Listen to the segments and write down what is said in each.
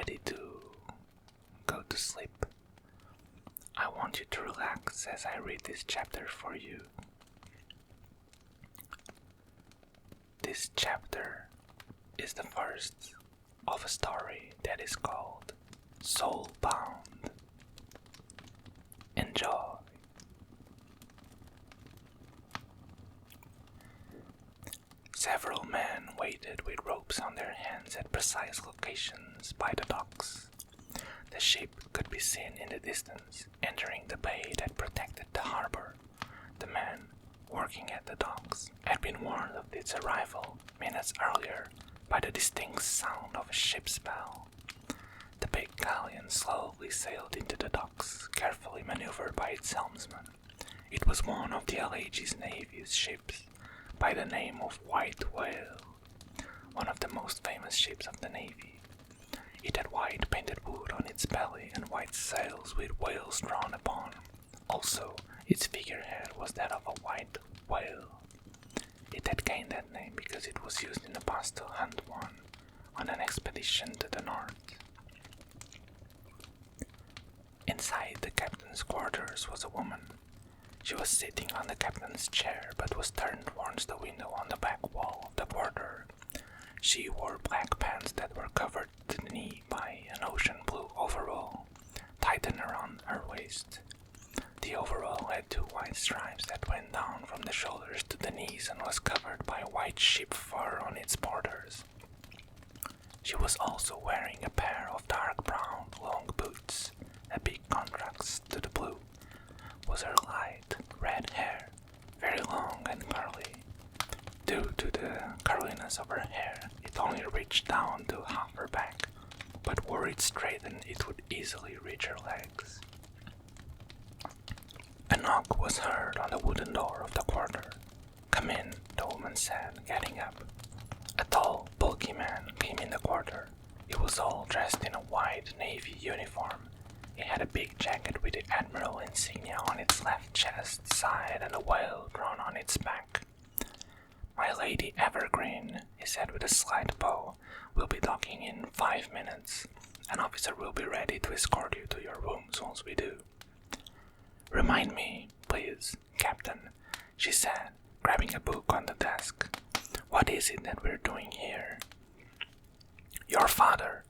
ready to go to sleep, I want you to relax as I read this chapter for you. This chapter is the first of a story that is called Soulbound. Enjoy. Several men waited with ropes on their hands at precise locations by the docks. The ship could be seen in the distance, entering the bay that protected the harbor. The men working at the docks had been warned of its arrival minutes earlier by the distinct sound of a ship's bell. The big galleon slowly sailed into the docks, carefully maneuvered by its helmsman. It was one of the Allegis Navy's ships, by the name of White Whale, one of the most famous ships of the Navy. It had white painted wood on its belly and white sails with whales drawn upon. Also, its figurehead was that of a white whale. It had gained that name because it was used in the past to hunt one on an expedition to the north. Inside the captain's quarters was a woman. She was sitting on the captain's chair but was turned towards the window on the back wall of the quarter. She wore black pants that were covered to the knee by an ocean blue overall, tightened around her waist. The overall had 2 white stripes that went down from the shoulders to the knees and was covered by white sheep fur on its borders. She was also wearing a pair of dark brown long boots. A big contrast to the blue was her light red hair, very long and curly. Due to the curliness of her hair, it only reached down to half her back, but were it straightened it would easily reach her legs. A knock was heard on the wooden door of the quarter. "Come in," the woman said, getting up. A tall, bulky man came in the quarter. He was all dressed in a white navy uniform. He had a big jacket with the admiral insignia on its left chest side and a whale drawn on its back. "My Lady Evergreen," he said with a slight bow, "will be docking in 5 minutes. An officer will be ready to escort you to your rooms once we do." "Remind me, please, Captain," she said, grabbing a book on the desk. "What is it that we're doing here?" "Your father."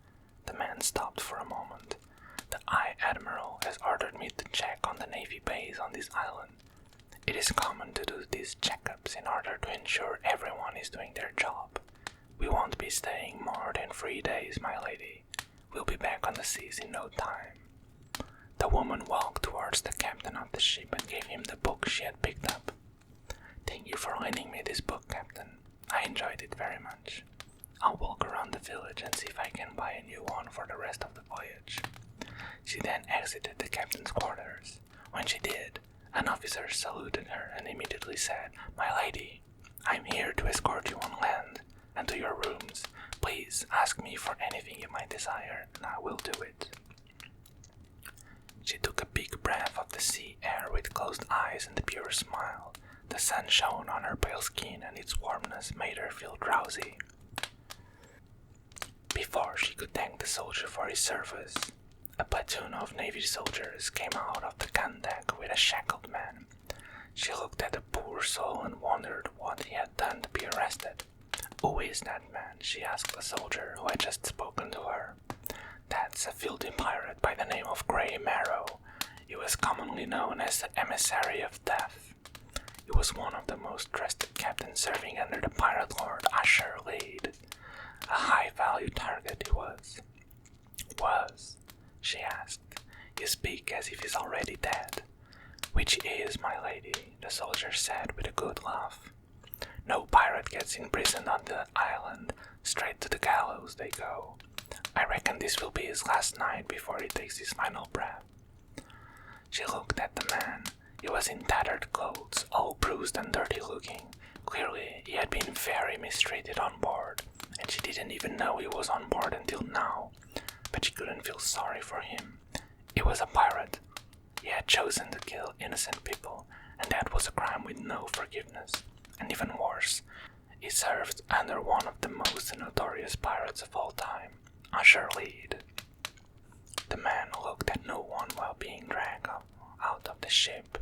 The man stopped for a moment. "The High Admiral has ordered me to check on the Navy base on this island. It is common to do these checkups in order to ensure everyone is doing their job. We won't be staying more than 3 days, my lady. We'll be back on the seas in no time." The woman walked towards the captain of the ship and gave him the book she had picked up. "Thank you for lending me this book, Captain. I enjoyed it very much. I'll walk around the village and see if I can buy a new one for the rest of the voyage." She then exited the captain's quarters. When she did, an officer saluted her and immediately said, "My lady, I'm here to escort you on land and to your rooms. Please ask me for anything you might desire, and I will do it." She took a big breath of the sea air with closed eyes and a pure smile. The sun shone on her pale skin and its warmness made her feel drowsy. Before she could thank the soldier for his service, a platoon of Navy soldiers came out of the gun deck with a shackled man. She looked at the poor soul and wondered what he had done to be arrested. "Who is that man?" she asked the soldier who had just spoken to her. "That's a filthy pirate by the name of Grey Marrow. He was commonly known as the Emissary of Death. He was one of the most trusted captains serving under the pirate lord Asher Lead. A high-value target he was." "Was?" she asked. "You speak as if he's already dead." "Which he is, my lady," the soldier said with a good laugh. "No pirate gets imprisoned on the island. Straight to the gallows they go. I reckon this will be his last night before he takes his final breath." She looked at the man. He was in tattered clothes, all bruised and dirty looking. Clearly, he had been very mistreated on board, and she didn't even know he was on board until now. But she couldn't feel sorry for him. He was a pirate. He had chosen to kill innocent people, and that was a crime with no forgiveness. And even worse, he served under one of the most notorious pirates of all time, Asher Lead. The man looked at no one while being dragged out of the ship.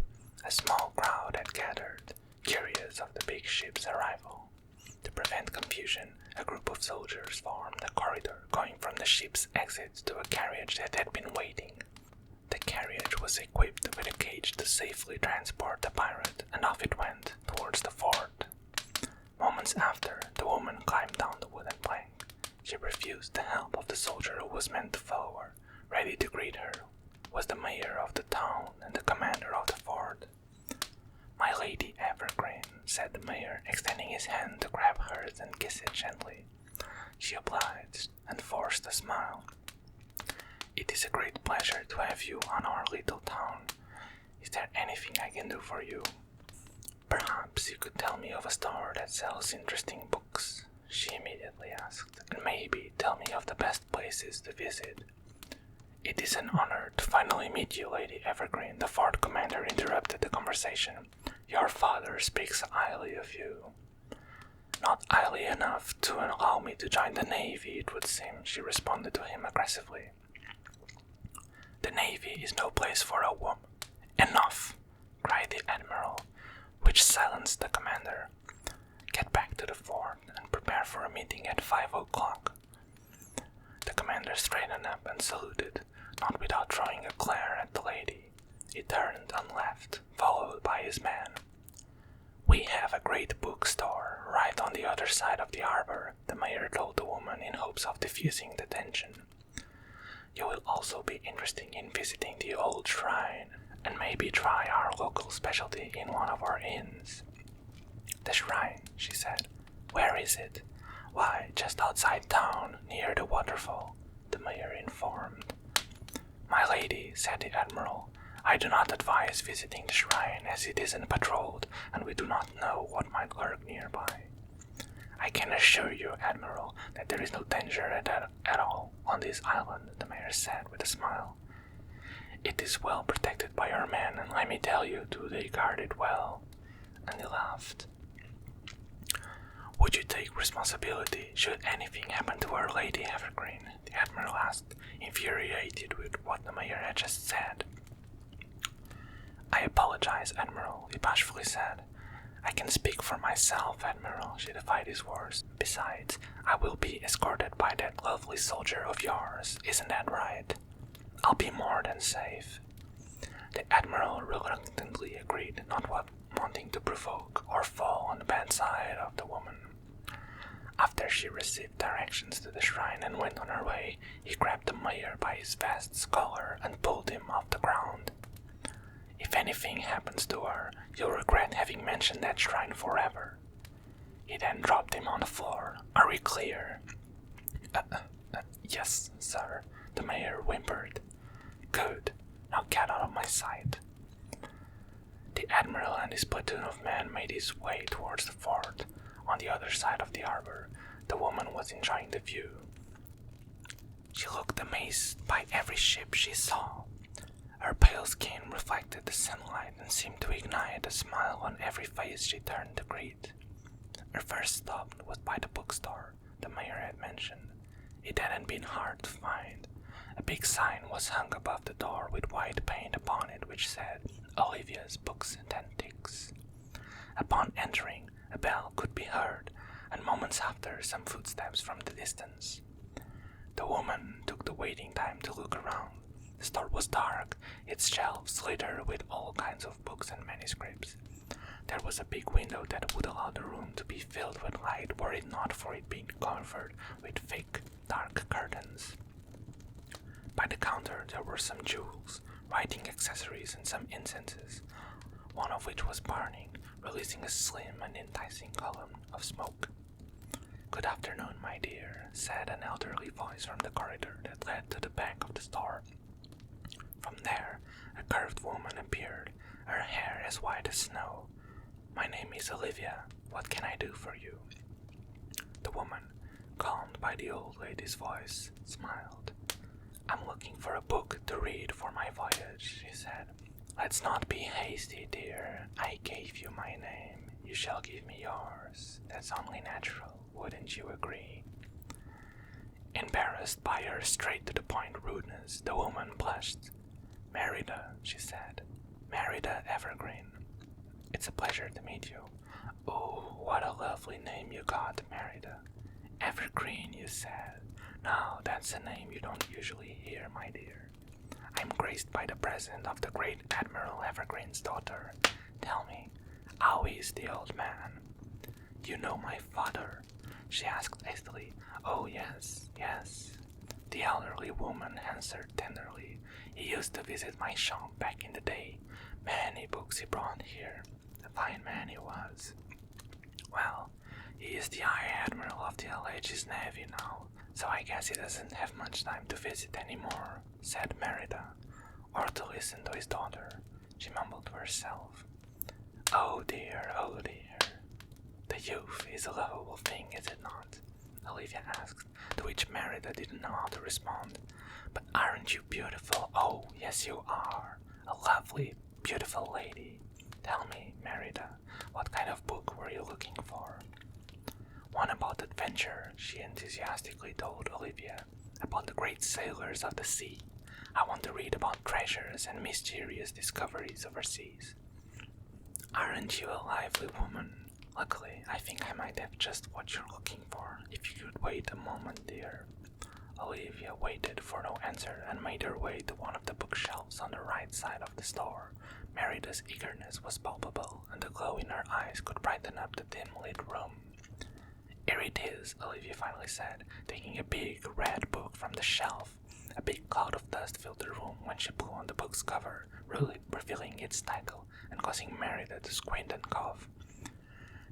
A small crowd had gathered, curious of the big ship's arrival. To prevent confusion, a group of soldiers formed a corridor going from the ship's exit to a carriage that had been waiting. The carriage was equipped with a cage to safely transport the pirate, and off it went towards the fort. Moments after, the woman climbed down the wooden plank. She refused the help of the soldier who was meant to follow her. Ready to greet her was the mayor of the town and the commander of the fort. "My Lady Evergreen," said the mayor, extending his hand to grab hers and kiss it gently. She obliged and forced a smile. "It is a great pleasure to have you on our little town. Is there anything I can do for you?" "Perhaps you could tell me of a store that sells interesting books," she immediately asked, "and maybe tell me of the best places to visit." "It is an honor to finally meet you, Lady Evergreen," the fort commander interrupted the conversation. "Your father speaks highly of you." "Not highly enough to allow me to join the Navy, it would seem," she responded to him aggressively. "The Navy is no place for a woman." "Enough!" cried the admiral, which silenced the commander. "Get back to the fort and prepare for a meeting at 5 o'clock. The commander straightened up and saluted, not without throwing a glare at the lady. He turned and left, followed by his man. "We have a great bookstore right on the other side of the harbor," the mayor told the woman in hopes of diffusing the tension. "You will also be interested in visiting the old shrine and maybe try our local specialty in one of our inns." "The shrine," she said. "Where is it?" "Why, just outside town, near the waterfall," the mayor informed. "My lady," said the admiral, "I do not advise visiting the shrine as it isn't patrolled and we do not know what might lurk nearby." "I can assure you, Admiral, that there is no danger at all on this island," the mayor said with a smile. "It is well protected by our men, and let me tell you, they guard it well." And he laughed. "Would you take responsibility should anything happen to our Lady Evergreen?" the admiral asked, infuriated with what the mayor had just said. "I apologize, Admiral," he bashfully said. "I can speak for myself, Admiral," she defied his words. "Besides, I will be escorted by that lovely soldier of yours, isn't that right?" "I'll be more than safe." The admiral reluctantly agreed, not wanting to provoke or fall on the bad side of the woman. After she received directions to the shrine and went on her way, he grabbed the mayor by his vest collar and pulled him off the ground. "If anything happens to her, you'll regret having mentioned that shrine forever." He then dropped him on the floor. "Are we clear?" Yes, sir," the mayor whimpered. "Good. Now get out of my sight." The admiral and his platoon of men made his way towards the fort. On the other side of the harbor, the woman was enjoying the view. She looked amazed by every ship she saw. Her pale skin reflected the sunlight and seemed to ignite a smile on every face she turned to greet. Her first stop was by the bookstore the mayor had mentioned. It hadn't been hard to find. A big sign was hung above the door with white paint upon it which said, "Olivia's Books and Antiques." Upon entering, a bell could be heard, and moments after, some footsteps from the distance. The woman took the waiting time to look around. The store was dark, its shelves littered with all kinds of books and manuscripts. There was a big window that would allow the room to be filled with light were it not for it being covered with thick, dark curtains. By the counter there were some jewels, writing accessories and some incenses, one of which was burning, releasing a slim and enticing column of smoke. "Good afternoon, my dear," said an elderly voice from the corridor that led to the back of the store. From there, a curved woman appeared, her hair as white as snow. "My name is Olivia. What can I do for you?" The woman, calmed by the old lady's voice, smiled. "I'm looking for a book to read for my voyage," she said. "Let's not be hasty, dear. I gave you my name. You shall give me yours. That's only natural, wouldn't you agree?" Embarrassed impressed by her straight-to-the-point rudeness, the woman blushed. "Merida," she said. "Merida Evergreen. It's a pleasure to meet you." "Oh, what a lovely name you got, Merida." "Evergreen, you said. Now, that's a name you don't usually hear, my dear. I'm graced by the presence of the great Admiral Evergreen's daughter. Tell me, how is the old man?" "You know my father?" she asked hastily. "Oh, yes, yes," the elderly woman answered tenderly. "He used to visit my shop back in the day. Many books he brought here. A fine man he was. Well, he is the High Admiral of the Allegis Navy now, so I guess he doesn't have much time to visit anymore," said Merida, or to listen to his daughter. She mumbled to herself. Oh dear, oh dear. The youth is a lovable thing, is it not?" Olivia asked, to which Merida didn't know how to respond. "But aren't you beautiful? Oh, yes you are. A lovely, beautiful lady. Tell me, Merida, what kind of book were you looking for?" "One about adventure," she enthusiastically told Olivia, "about the great sailors of the sea. I want to read about treasures and mysterious discoveries overseas." "Aren't you a lively woman? Luckily, I think I might have just what you're looking for, if you could wait a moment, dear." Olivia waited for no answer and made her way to one of the bookshelves on the right side of the store. Merida's eagerness was palpable, and the glow in her eyes could brighten up the dim-lit room. "Here it is," Olivia finally said, taking a big red book from the shelf. A big cloud of dust filled the room when she blew on the book's cover, really revealing its title and causing Merida to squint and cough.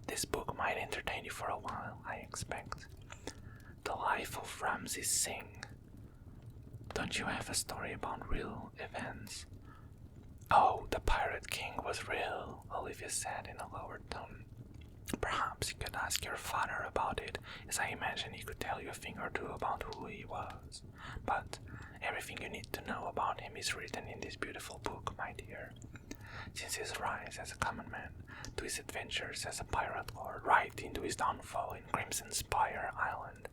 "This book might entertain you for a while, I expect. The Life of Ramses Singh. Don't you have a story about real events?" "Oh, the Pirate King was real," Olivia said in a lowered tone. "Perhaps you could ask your father about it, as I imagine he could tell you a thing or two about who he was. But everything you need to know about him is written in this beautiful book, my dear. Since his rise as a common man, to his adventures as a pirate lord, right into his downfall in Crimson Spire Island.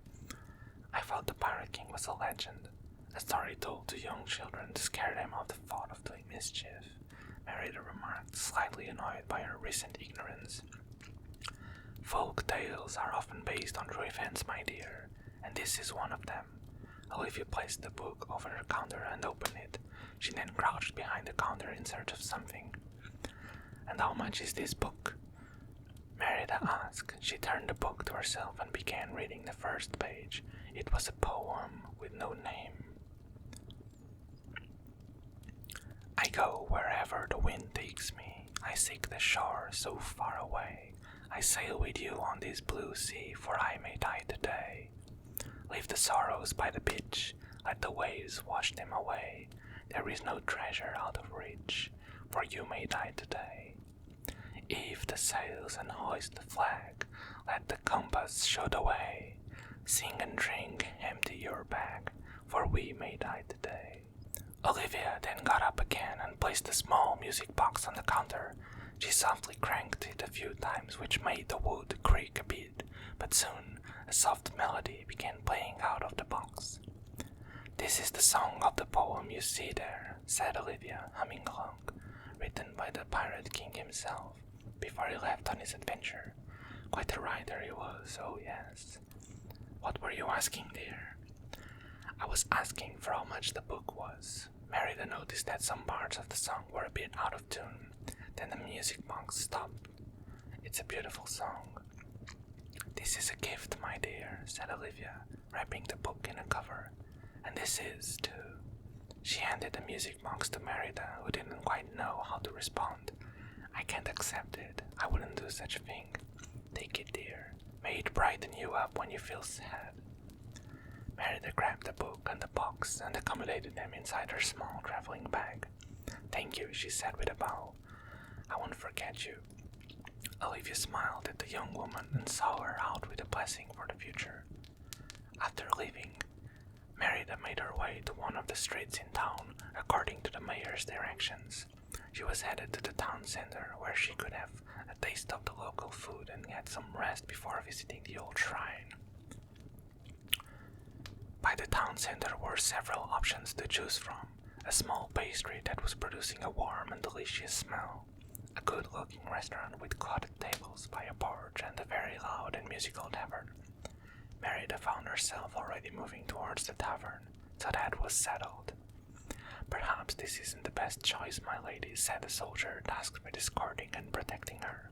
I thought the Pirate King was a legend, a story told to young children to scare them off the thought of doing mischief," Merida remarked, slightly annoyed by her recent ignorance. "Folk tales are often based on true events, my dear, and this is one of them." Olivia placed the book over her counter and opened it. She then crouched behind the counter in search of something. "And how much is this book?" Merida asked. She turned the book to herself and began reading the first page. It was a poem with no name. "I go wherever the wind takes me. I seek the shore so far away. I sail with you on this blue sea, for I may die today. Leave the sorrows by the beach, let the waves wash them away. There is no treasure out of reach, for you may die today. Heave the sails and hoist the flag, let the compass show the way. Sing and drink, empty your bag, for we may die today." Olivia then got up again and placed a small music box on the counter. She softly cranked it a few times, which made the wood creak a bit, but soon a soft melody began playing out of the box. "This is the song of the poem you see there," said Olivia, humming along, "written by the Pirate King himself, before he left on his adventure. Quite a writer he was, oh yes. What were you asking, dear?" "I was asking for how much the book was." Merida noticed that some parts of the song were a bit out of tune. Then the music box stopped. "It's a beautiful song." "This is a gift, my dear," said Olivia, wrapping the book in a cover. "And this is, too." She handed the music box to Merida, who didn't quite know how to respond. "I can't accept it. I wouldn't do such a thing. Take it, dear. May it brighten you up when you feel sad." Merida grabbed the book and the box and accommodated them inside her small traveling bag. "Thank you," she said with a bow. "I won't forget you." Olivia smiled at the young woman and saw her out with a blessing for the future. After leaving, Merida made her way to one of the streets in town, according to the mayor's directions. She was headed to the town center, where she could have a taste of the local food and get some rest before visiting the old shrine. By Inside the town center were several options to choose from. A small pastry that was producing a warm and delicious smell, a good-looking restaurant with crowded tables by a porch, and a very loud and musical tavern. Merida found herself already moving towards the tavern, so that was settled. "Perhaps this isn't the best choice, my lady," said the soldier tasked with escorting and protecting her.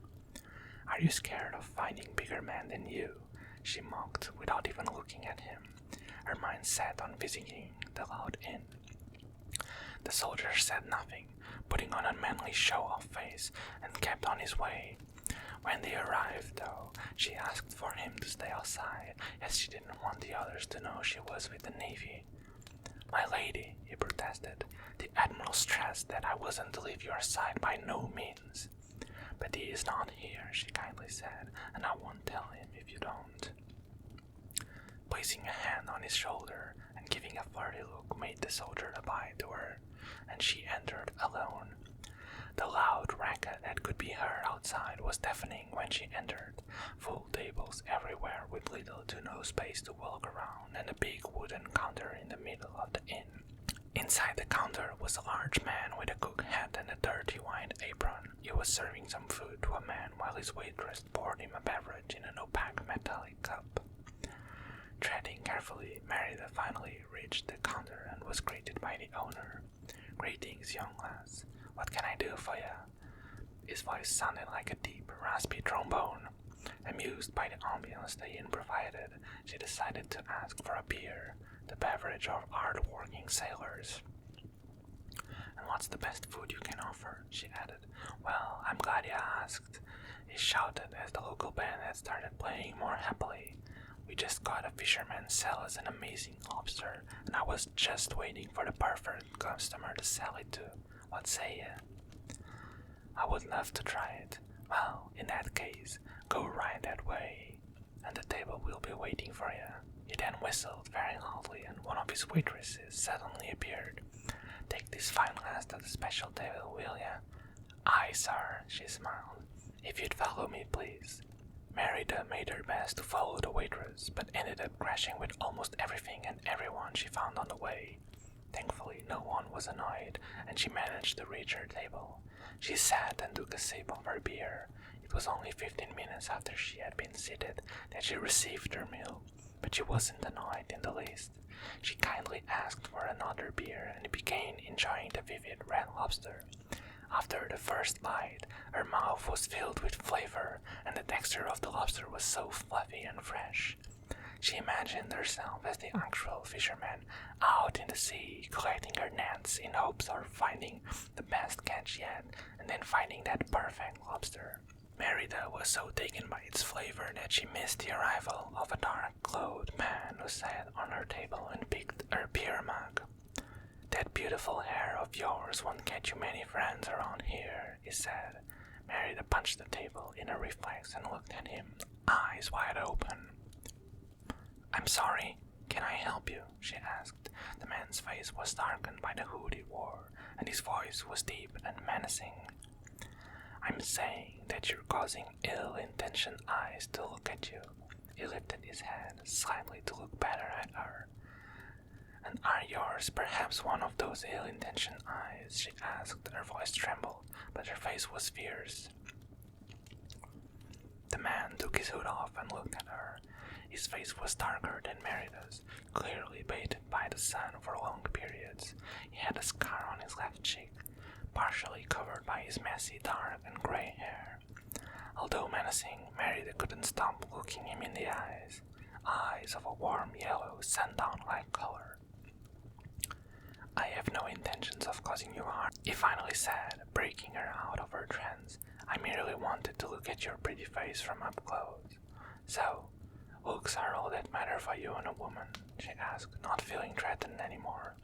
"Are you scared of finding bigger men than you?" she mocked without even looking at him, her mind set on visiting the loud inn. The soldier said nothing, putting on a manly show-off face, and kept on his way. When they arrived, though, she asked for him to stay outside, as she didn't want the others to know she was with the Navy. "My lady," he protested, "the Admiral stressed that I wasn't to leave your side by no means." "But he is not here," she kindly said, "and I won't tell him if you don't." Placing a hand on his shoulder and giving a flirty look made the soldier abide to her, and she entered alone. The loud racket that could be heard outside was deafening when she entered. Full tables everywhere with little to no space to walk around, and a big wooden counter in the middle of the inn. Inside the counter was a large man with a cook hat and a dirty white apron. He was serving some food to a man while his waitress poured him a beverage in an opaque metallic cup. Treading carefully, Merida finally reached the counter and was greeted by the owner. "Greetings, young lass. What can I do for you?" His voice sounded like a deep, raspy trombone. Amused by the ambience the inn provided, she decided to ask for a beer, the beverage of hard-working sailors. "And what's the best food you can offer?" she added. "Well, I'm glad you asked," he shouted as the local band had started playing more happily. "We just got a fisherman sell us an amazing lobster, and I was just waiting for the perfect customer to sell it to. What say you?" "I would love to try it." "Well, in that case, go right that way, and the table will be waiting for you." He then whistled very loudly, and one of his waitresses suddenly appeared. "Take this fine glass to the special table, will you?" "Aye, sir," she smiled. "If you'd follow me, please." Merida made her best to follow the waitress, but ended up crashing with almost everything and everyone she found on the way. Thankfully, no one was annoyed, and she managed to reach her table. She sat and took a sip of her beer. It was only 15 minutes after she had been seated that she received her meal, but she wasn't annoyed in the least. She kindly asked for another beer and began enjoying the vivid red lobster. After the first bite, her mouth was filled with flavor, and the texture of the lobster was so fluffy and fresh. She imagined herself as the actual fisherman, out in the sea, collecting her nets in hopes of finding the best catch yet, and then finding that perfect lobster. Merida was so taken by its flavor that she missed the arrival of a dark-clothed man who sat on her table and picked her beer mug. "That beautiful hair of yours won't get you many friends around here," he said. Merida punched the table in a reflex and looked at him, eyes wide open. "I'm sorry, can I help you?" she asked. The man's face was darkened by the hood he wore, and his voice was deep and menacing. "I'm saying that you're causing ill-intentioned eyes to look at you." He lifted his head slightly to look better at her. "And are yours perhaps one of those ill-intentioned eyes?" she asked. Her voice trembled, but her face was fierce. The man took his hood off and looked at her. His face was darker than Merida's, clearly bathed by the sun for long periods. He had a scar on his left cheek, partially covered by his messy dark and gray hair. Although menacing, Merida couldn't stop looking him in the eyes of a warm yellow, sundown-like color. "I have no intentions of causing you harm," he finally said, breaking her out of her trance. "I merely wanted to look at your pretty face from up close." "So, looks are all that matter for you in a woman?" she asked, not feeling threatened anymore.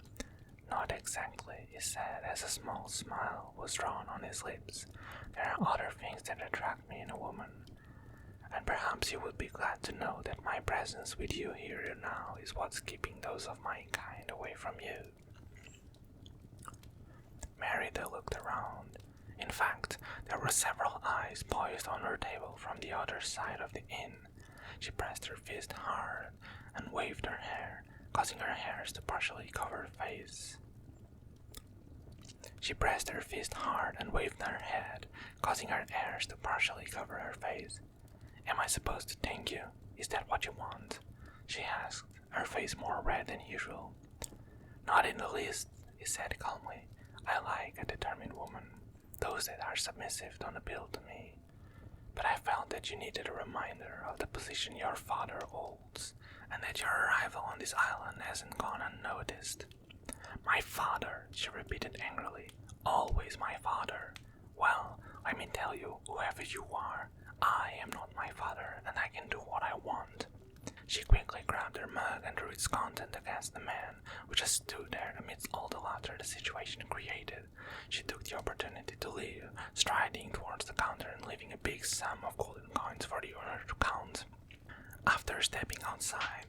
"Not exactly," he said as a small smile was drawn on his lips. "There are other things that attract me in a woman. And perhaps you would be glad to know that my presence with you here now is what's keeping those of my kind away from you." Merida looked around. In fact, there were several eyes poised on her table from the other side of the inn. She pressed her fist hard and waved her hair, causing her hairs to partially cover her face. She pressed her fist hard and waved her head, causing her hairs to partially cover her face. "Am I supposed to thank you? Is that what you want?" she asked, her face more red than usual. "Not in the least," he said calmly. "I like a determined woman. Those that are submissive don't appeal to me. But I felt that you needed a reminder of the position your father holds, and that your arrival on this island hasn't gone unnoticed." "My father," she repeated angrily. "Always my father. Well, let me tell you, whoever you are, I am not my father, and I can do what I want." She quickly grabbed her mug and threw its content against the man, who just stood there amidst all the laughter the situation created. She took the opportunity to leave, striding towards the counter and leaving a big sum of golden coins for the owner to count. After stepping outside,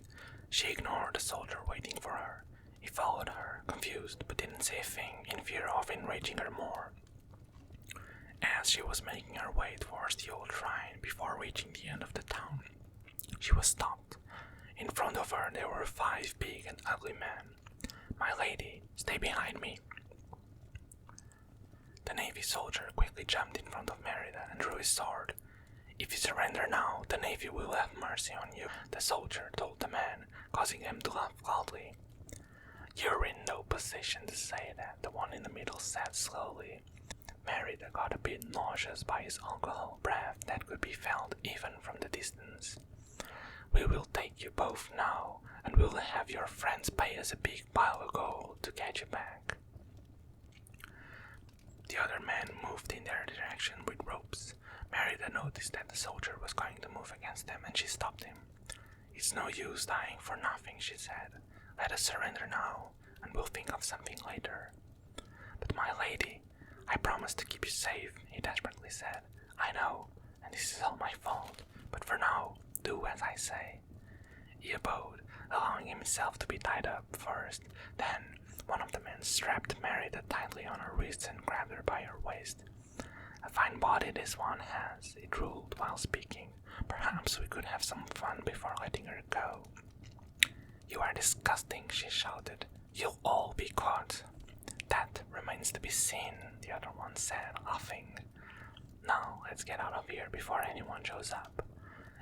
she ignored the soldier waiting for her. He followed her, confused, but didn't say a thing, in fear of enraging her more. As she was making her way towards the old shrine before reaching the end of the town, she was stopped. In front of her there were 5 big and ugly men. "My lady, stay behind me." The Navy soldier quickly jumped in front of Merida and drew his sword. "If you surrender now, the Navy will have mercy on you," the soldier told the man, causing him to laugh loudly. "You're in no position to say that," the one in the middle said slowly. Merida got a bit nauseous by his alcohol breath that could be felt even from the distance. "We will take you both now, and we'll have your friends pay us a big pile of gold to get you back." The other men moved in their direction with ropes. Merida noticed that the soldier was going to move against them, and she stopped him. "It's no use dying for nothing," she said. "Let us surrender now, and we'll think of something later." "But my lady, I promised to keep you safe," he desperately said. "I know, and this is all my fault, but for now, do as I say." He abode, allowing himself to be tied up first. Then one of the men strapped Merida tightly on her wrists and grabbed her by her waist. "A fine body this one has," he drawled while speaking. "Perhaps we could have some fun before letting her go." "You are disgusting," she shouted. "You'll all be caught." "That remains to be seen," the other one said, laughing. "Now let's get out of here before anyone shows up."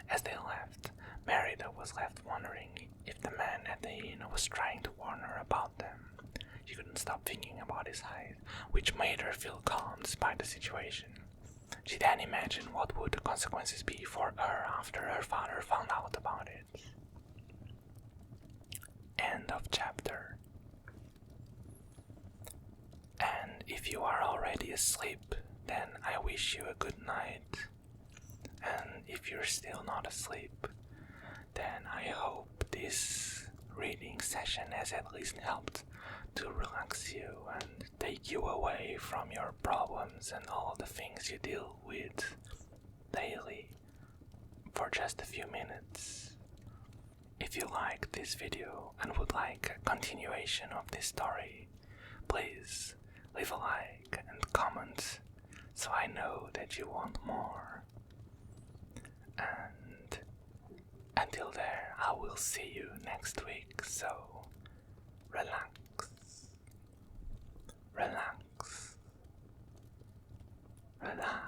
As they left, Merida was left wondering if the man at the inn was trying to warn her about them. She couldn't stop thinking about his height, which made her feel calm despite the situation. She then imagined what would the consequences be for her after her father found out about it. End of chapter. And if you are already asleep, then I wish you a good night. And if you're still not asleep, then I hope this reading session has at least helped to relax you and take you away from your problems and all the things you deal with daily for just a few minutes. If you like this video and would like a continuation of this story, please leave a like and comment so I know that you want more. And until there, I will see you next week, so relax, relax, relax.